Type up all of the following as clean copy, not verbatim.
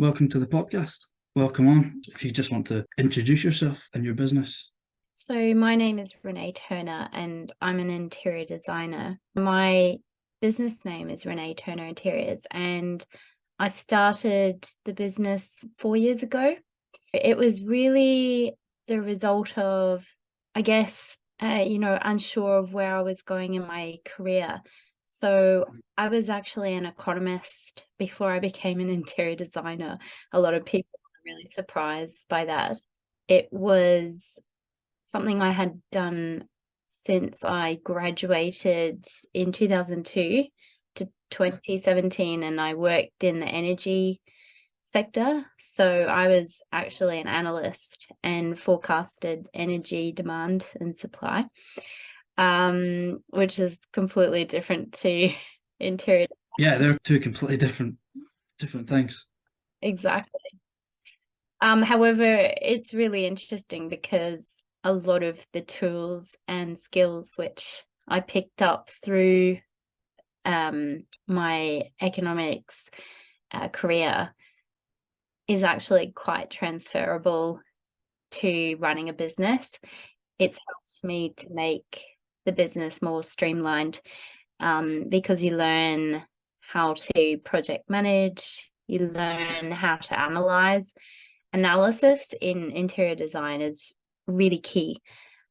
welcome to the podcast. Welcome on. If you just want to introduce yourself and your business. So my name is Renee Turner and I'm an interior designer. My business name is Renee Turner Interiors, and I started the business 4 years ago. It was really the result of, I guess, unsure of where I was going in my career. So I was actually an economist before I became an interior designer. A lot of people are really surprised by that. It was something I had done since I graduated in 2002 to 2017, and I worked in the energy sector. So I was actually an analyst and forecasted energy demand and supply, which is completely different to interior. Yeah, they're two completely different things. Exactly. However, it's really interesting because a lot of the tools and skills which I picked up through my economics career is actually quite transferable to running a business. It's helped me to make the business more streamlined because you learn how to project manage, you learn how to analyze. Analysis in interior design is really key.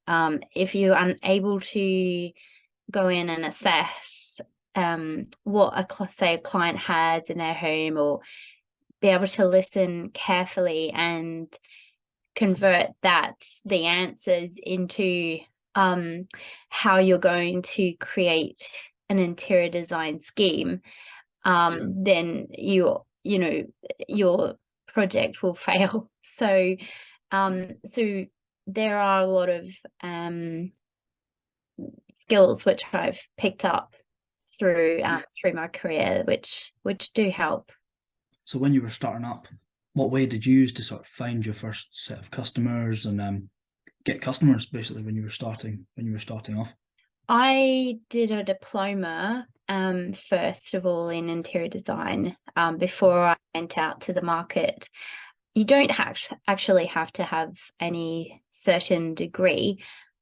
If you're unable to go in and assess what a client has in their home, or be able to listen carefully and convert the answers into how you're going to create an interior design scheme, then your project will fail. So there are a lot of skills which I've picked up through my career, which do help. So when you were starting up, what way did you use to sort of find your first set of customers and get customers basically when you were starting off? I did a diploma first of all in interior design before I went out to the market. You don't actually have to have any certain degree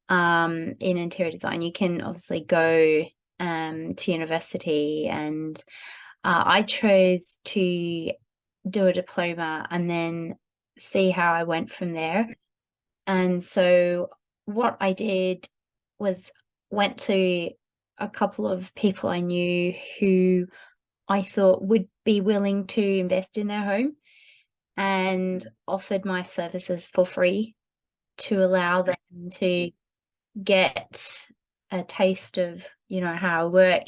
in interior design. You can obviously go to university, and I chose to do a diploma and then see how I went from there. And so what I did was went to a couple of people I knew who I thought would be willing to invest in their home, and offered my services for free to allow them to get a taste of, how I work.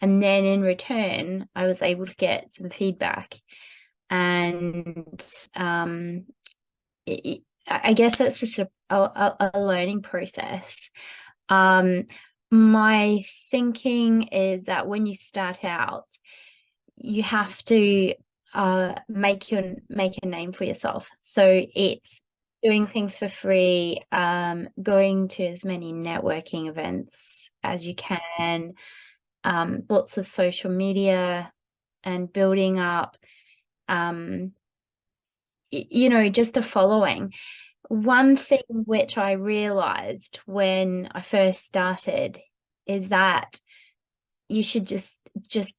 And then in return, I was able to get some feedback. And I guess it's just a learning process. My thinking is that when you start out, you have to make a name for yourself. So it's doing things for free, going to as many networking events as you can, lots of social media, and building up just a following. One thing which I realized when I first started is that you should just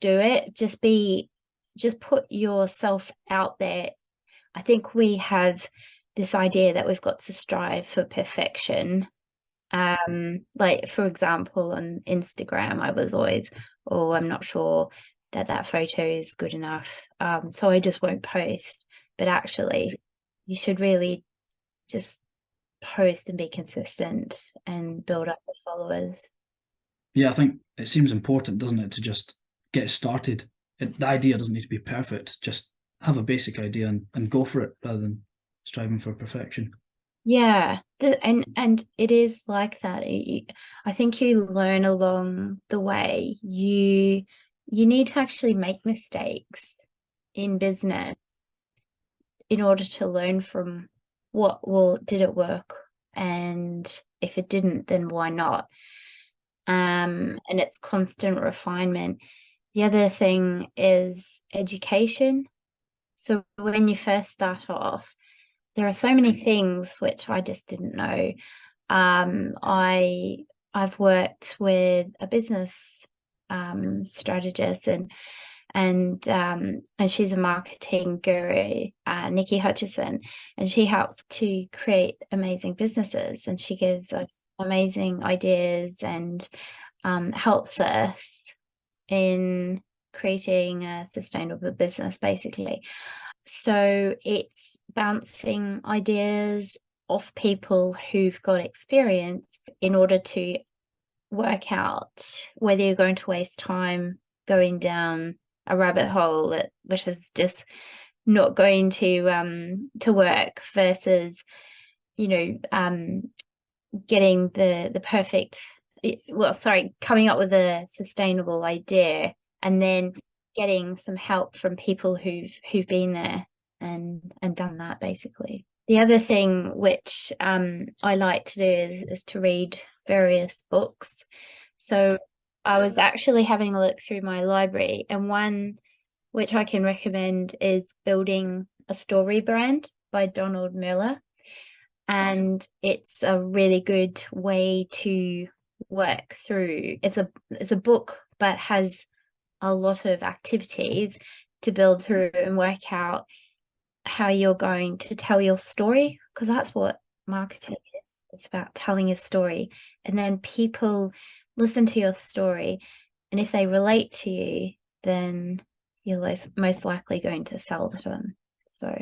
do it. Just put yourself out there. I think we have this idea that we've got to strive for perfection. Like, for example, on Instagram, I was always, oh, I'm not sure that photo is good enough. So I just won't post. But actually, you should really just post and be consistent and build up the followers. Yeah, I think it seems important, doesn't it, to just get started. The idea doesn't need to be perfect. Just have a basic idea and go for it rather than striving for perfection. Yeah, and it is like that. I think you learn along the way. You need to actually make mistakes in business in order to learn from did it work? And if it didn't, then why not? And it's constant refinement. The other thing is education. So when you first start off, there are so many things which I just didn't know. I've worked with a business strategist, and she's a marketing guru, Nikki Hutchison, and she helps to create amazing businesses, and she gives us amazing ideas and helps us in creating a sustainable business, basically. So it's bouncing ideas off people who've got experience in order to work out whether you're going to waste time going down a rabbit hole which is just not going to work, versus getting the perfect, coming up with a sustainable idea and then getting some help from people who've been there and done that, basically. The other thing which I like to do is to read various books. So I was actually having a look through my library, and one which I can recommend is Building a Story Brand by Donald Miller. And it's a really good way to work through. It's a book, but has a lot of activities to build through and work out how you're going to tell your story, because that's what marketing is. It's about telling a story, and then people listen to your story, and if they relate to you, then you're most likely going to sell to them. So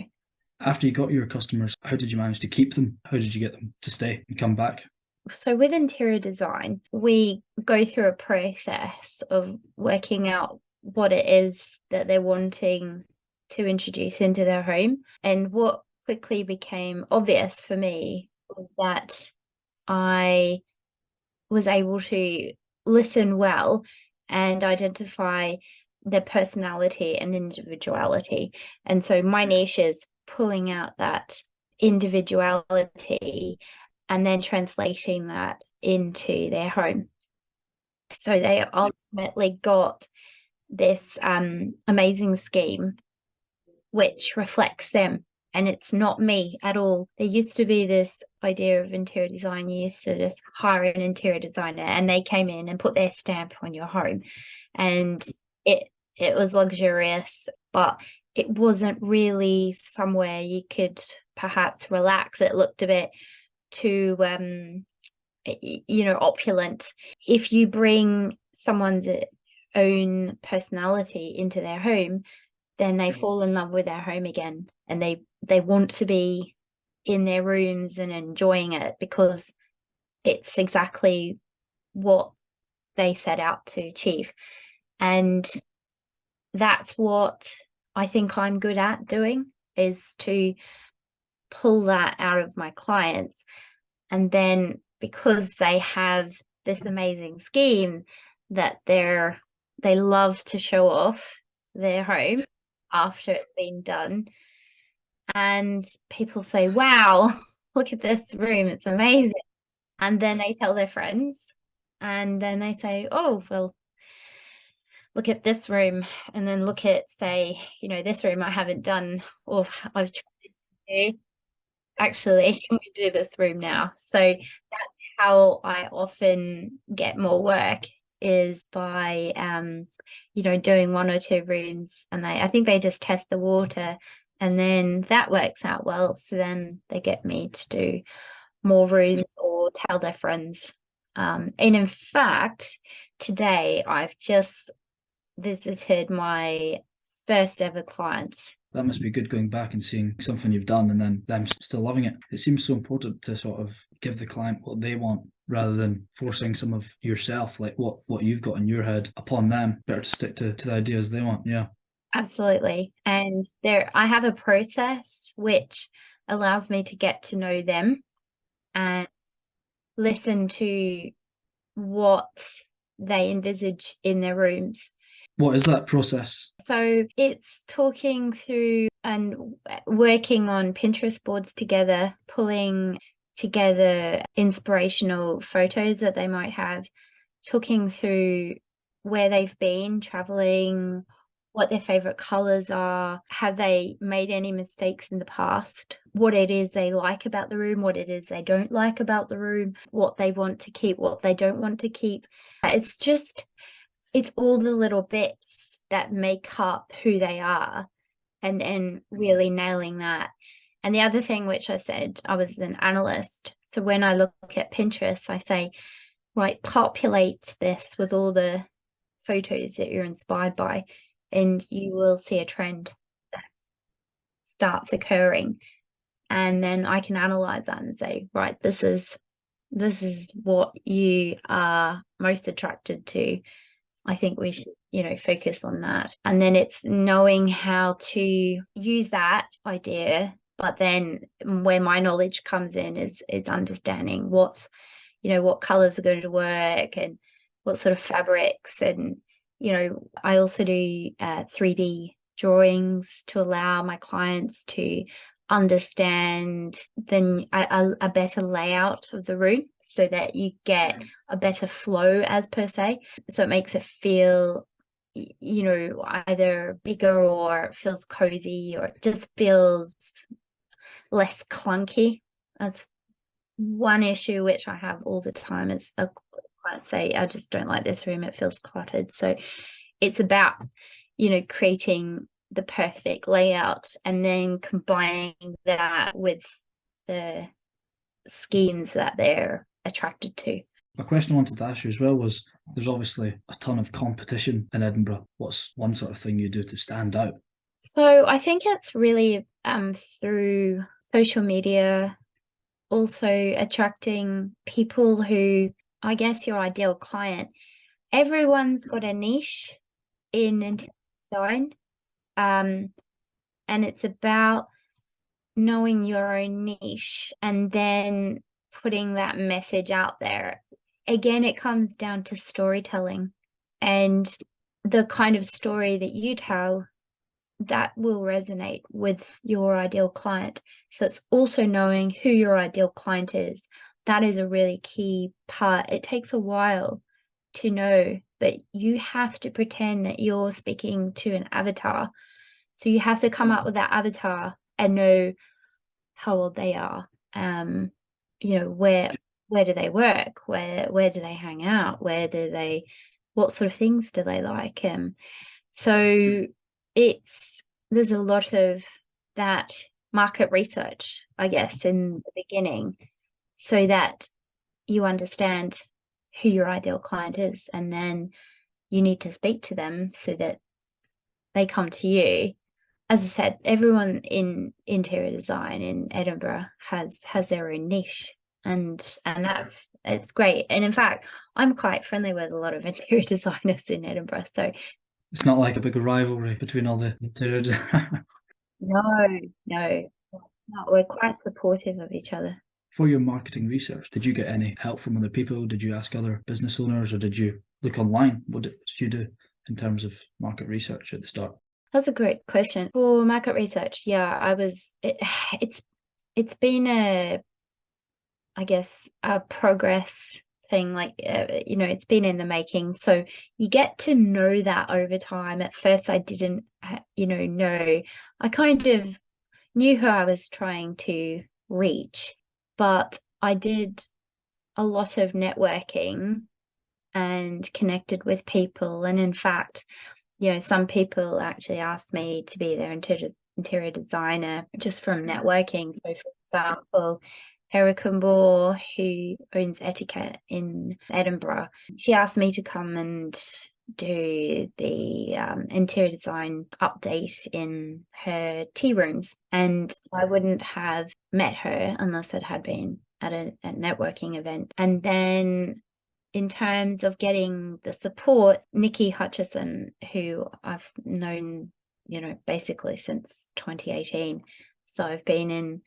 After you got your customers, how did you manage to keep them? How did you get them to stay and come back? So with interior design, we go through a process of working out what it is that they're wanting to introduce into their home. And what quickly became obvious for me was that I was able to listen well and identify their personality and individuality. And so my niche is pulling out that individuality and then translating that into their home. So they ultimately got this amazing scheme which reflects them, and it's not me at all. There used to be this idea of interior design. You used to just hire an interior designer and they came in and put their stamp on your home, and it was luxurious, but it wasn't really somewhere you could perhaps relax. It looked a bit too opulent. If you bring someone's own personality into their home, then they fall in love with their home again, and they want to be in their rooms and enjoying it because it's exactly what they set out to achieve. And that's what I think I'm good at doing, is to pull that out of my clients. And then because they have this amazing scheme that they love to show off their home after it's been done, and people say, wow, look at this room, it's amazing. And then they tell their friends, and then they say, oh, well, look at this room, and then look at, say, this room I haven't done, or I've tried to do. Actually, can we do this room now? So that's how I often get more work, is by doing one or two rooms, and I think they just test the water, and then that works out well, so then they get me to do more rooms or tell their friends. And in fact, today I've just visited my first ever client. That must be good, going back and seeing something you've done and then them still loving it. It seems so important to sort of give the client what they want rather than forcing some of yourself, like what you've got in your head, upon them. Better to stick to the ideas they want. Yeah. Absolutely. And I have a process which allows me to get to know them and listen to what they envisage in their rooms. What is that process? So it's talking through and working on Pinterest boards together, pulling together inspirational photos that they might have, talking through where they've been traveling what their favorite colors are, have they made any mistakes in the past, what it is they like about the room, what it is they don't like about the room, what they want to keep, what they don't want to keep. It's all the little bits that make up who they are, and really nailing that. And the other thing, which I said, I was an analyst. So when I look at Pinterest, I say, right, populate this with all the photos that you're inspired by, and you will see a trend that starts occurring. And then I can analyze that and say, right, this is what you are most attracted to. I think we should, focus on that. And then it's knowing how to use that idea, but then where my knowledge comes in is understanding what colors are going to work and what sort of fabrics. And I also do 3D drawings to allow my clients to understand a better layout of the room, so that you get a better flow, as per se. So it makes it feel either bigger, or it feels cozy, or it just feels less clunky. That's one issue which I have all the time, is a client say, I just don't like this room, it feels cluttered. So it's about creating the perfect layout, and then combining that with the schemes that they're attracted to. A question I wanted to ask you as well was, there's obviously a ton of competition in Edinburgh. What's one sort of thing you do to stand out? So I think it's really through social media, also attracting people who, I guess, your ideal client. Everyone's got a niche in interior design, and it's about knowing your own niche and then putting that message out there. Again, it comes down to storytelling, and the kind of story that you tell that will resonate with your ideal client. So it's also knowing who your ideal client is. That is a really key part. It takes a while to know, but you have to pretend that you're speaking to an avatar. So you have to come up with that avatar and know how old they are. Where do they work? Where do they hang out? What sort of things do they like? So there's a lot of that market research, I guess, in the beginning, so that you understand who your ideal client is, and then you need to speak to them so that they come to you. As I said, everyone in interior design in Edinburgh has their own niche, and it's great. And in fact, I'm quite friendly with a lot of interior designers in Edinburgh, so It's not like a big rivalry between all the interior designers. no, we're quite supportive of each other. For your marketing research, did you get any help from other people? Did you ask other business owners, or did you look online? What did you do in terms of market research at the start? That's a great question. For market research, yeah, it's been I guess, a progress thing, like, it's been in the making. So you get to know that over time. At first, I didn't, know. I kind of knew who I was trying to reach, but I did a lot of networking and connected with people. And in fact, some people actually asked me to be their interior designer just from networking. So, for example, Erica Moore, who owns Etiquette in Edinburgh, she asked me to come and do the interior design update in her tea rooms. And I wouldn't have met her unless it had been at a networking event. And then in terms of getting the support, Nikki Hutchison, who I've known, basically since 2018. So I've been in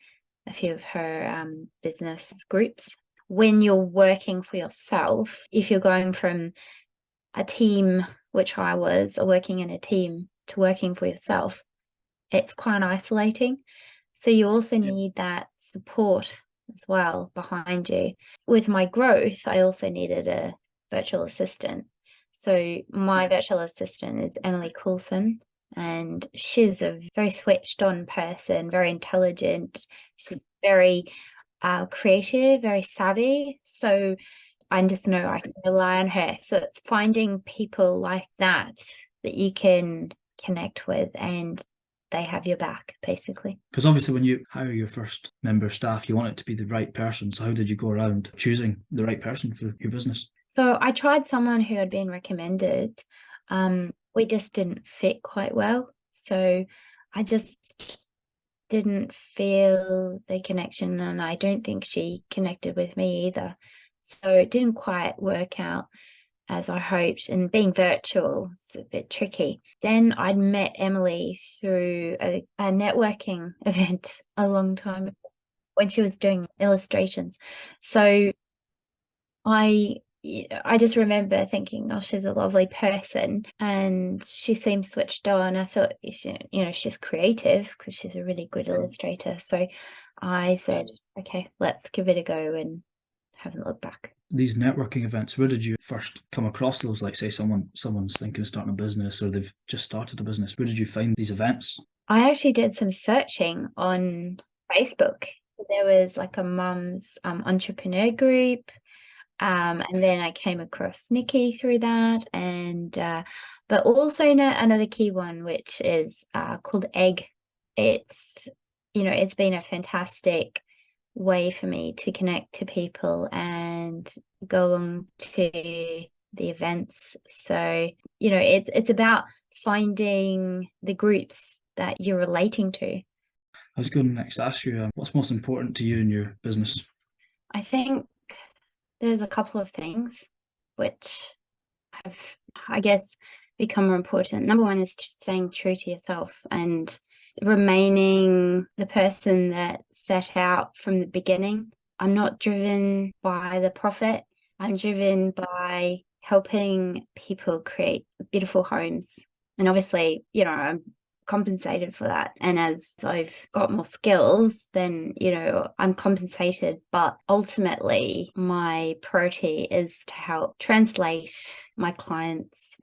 a few of her business groups. When you're working for yourself, if you're going from a team, which I was, or working in a team, to working for yourself, it's quite isolating. So you also need that support as well behind you. With my growth, I also needed a virtual assistant. So my virtual assistant is Emily Coulson, and she's a very switched on person, very intelligent. She's very creative, very savvy. So I just know I can rely on her. So it's finding people like that that you can connect with and they have your back, basically. Because obviously when you hire your first member of staff, you want it to be the right person. So how did you go around choosing the right person for your business? So I tried someone who had been recommended. We just didn't fit quite well. So I just didn't feel the connection, and I don't think she connected with me either. So it didn't quite work out as I hoped. And being virtual, it's a bit tricky. Then I'd met Emily through a networking event a long time ago when she was doing illustrations. So I just remember thinking, oh, she's a lovely person and she seems switched on. I thought, she's creative because she's a really good illustrator. So I said, okay, let's give it a go, and haven't looked back. These networking events, where did you first come across those? Like, say someone's thinking of starting a business or they've just started a business. Where did you find these events? I actually did some searching on Facebook. There was like a mum's entrepreneur group. And then I came across Nikki through that, and but also another key one, which is called Egg. It's it's been a fantastic way for me to connect to people and go along to the events. So it's about finding the groups that you're relating to. I was going to next ask you, what's most important to you in your business? I think there's a couple of things which have, I guess, become more important. Number one is just staying true to yourself and remaining the person that set out from the beginning. I'm not driven by the profit. I'm driven by helping people create beautiful homes. And obviously, I'm compensated for that. And as I've got more skills, then, I'm compensated. But ultimately, my priority is to help translate my clients'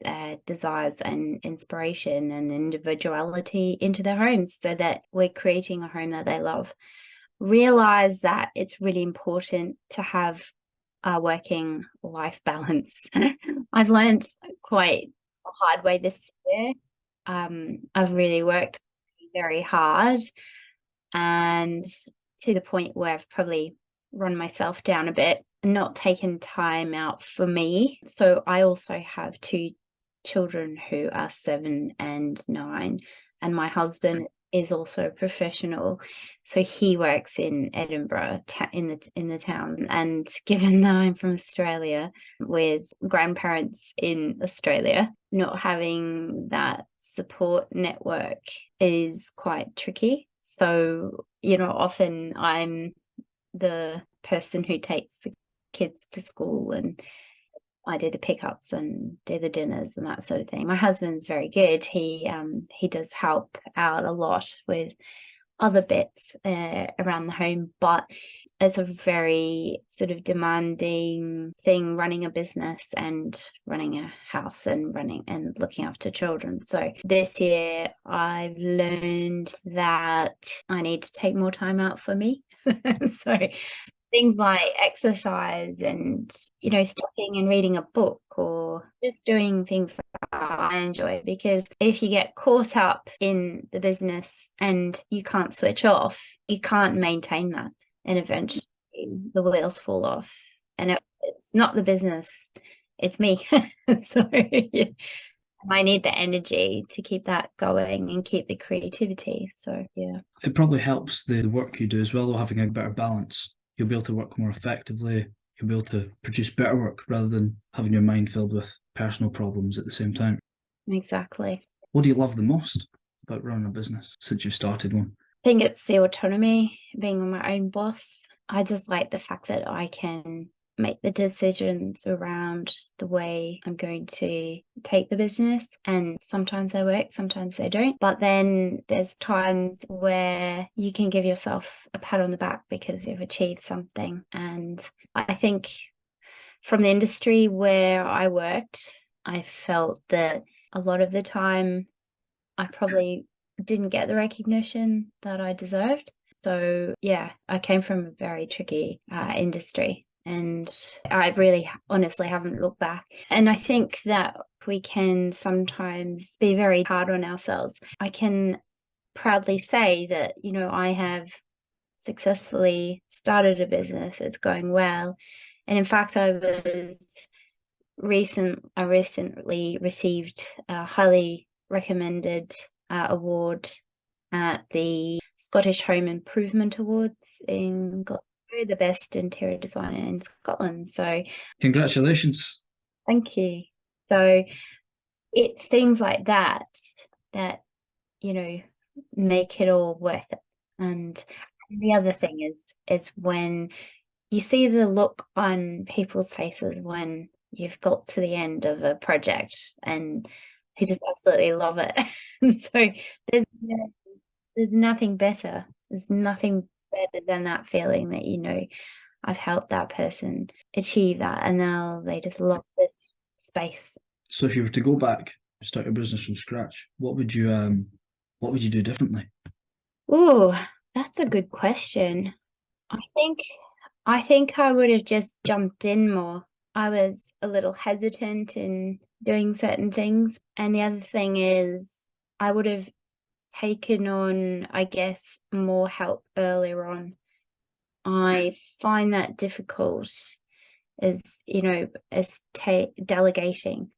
desires and inspiration and individuality into their homes so that we're creating a home that they love. Realize that it's really important to have a working life balance. I've learned quite a hard way this year. I've really worked very hard, and to the point where I've probably run myself down a bit and not taken time out for me. So I also have two children who are 7 and 9, and my husband is also a professional, so he works in Edinburgh in the town. And given that I'm from Australia with grandparents in Australia, not having that support network is quite tricky. So often I'm the person who takes the kids to school, and I do the pickups and do the dinners and that sort of thing. My husband's very good. He does help out a lot with other bits around the home, but it's a very sort of demanding thing, running a business and running a house and looking after children. So this year I've learned that I need to take more time out for me. So things like exercise and, stopping and reading a book, or just doing things that I enjoy. Because if you get caught up in the business and you can't switch off, you can't maintain that. And eventually the wheels fall off. And it's not the business, it's me. So yeah, I need the energy to keep that going and keep the creativity. So yeah. It probably helps the work you do as well, having a better balance. You'll be able to work more effectively. You'll be able to produce better work rather than having your mind filled with personal problems at the same time. Exactly. What do you love the most about running a business since you've started one? I think it's the autonomy, being my own boss. I just like the fact that I can make the decisions around the way I'm going to take the business, and sometimes they work, sometimes they don't. But then there's times where you can give yourself a pat on the back because you've achieved something. And I think from the industry where I worked, I felt that a lot of the time I probably didn't get the recognition that I deserved. So yeah, I came from a very tricky industry, and I really honestly haven't looked back. And I think that we can sometimes be very hard on ourselves. I can proudly say that, I have successfully started a business. It's going well. And in fact, I recently received a highly recommended award at the Scottish Home Improvement Awards in Glasgow, the best interior designer in Scotland. So Congratulations. thank you. So it's things like that that, make it all worth it. And the other thing is when you see the look on people's faces when you've got to the end of a project and they just absolutely love it. And so there's nothing better. There's nothing better than that feeling that, I've helped that person achieve that, and now they just love this space. So if you were to go back and start your business from scratch, what would you do differently? Oh, that's a good question. I think I would have just jumped in more. I was a little hesitant in doing certain things. And the other thing is I would have taken on, I guess, more help earlier on. I find that difficult as, delegating.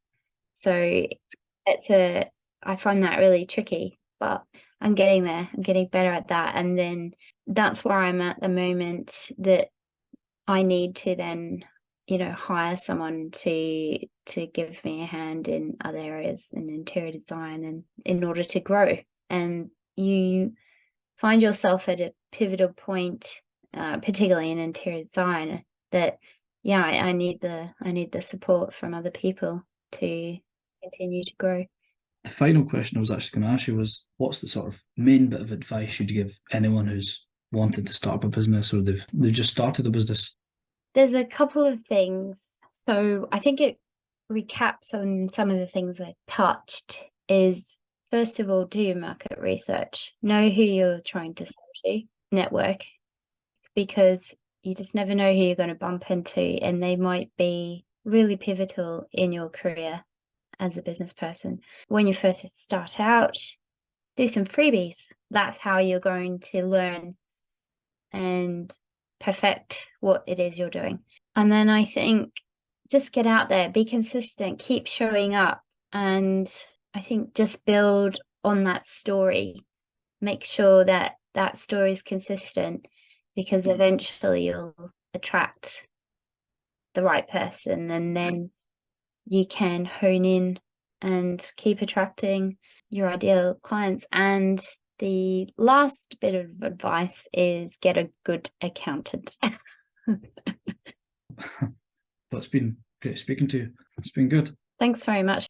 So I find that really tricky, but I'm getting there. I'm getting better at that. And then that's where I'm at the moment, that I need to then, hire someone to give me a hand in other areas in interior design, and in order to grow. And you find yourself at a pivotal point, particularly in interior design, that I need the support from other people to continue to grow. The final question I was actually going to ask you was, what's the sort of main bit of advice you'd give anyone who's wanted to start up a business, or they've just started a business? There's a couple of things. So I think it recaps on some of the things I touched. Is, first of all, do your market research. Know who you're trying to sell to, network, because you just never know who you're going to bump into, and they might be really pivotal in your career as a business person. When you first start out, do some freebies. That's how you're going to learn and perfect what it is you're doing. And then I think just get out there, be consistent, keep showing up. And I think just build on that story. Make sure that that story is consistent, because eventually you'll attract the right person, and then you can hone in and keep attracting your ideal clients. And the last bit of advice is get a good accountant. Well, it's been great speaking to you. It's been good. Thanks very much.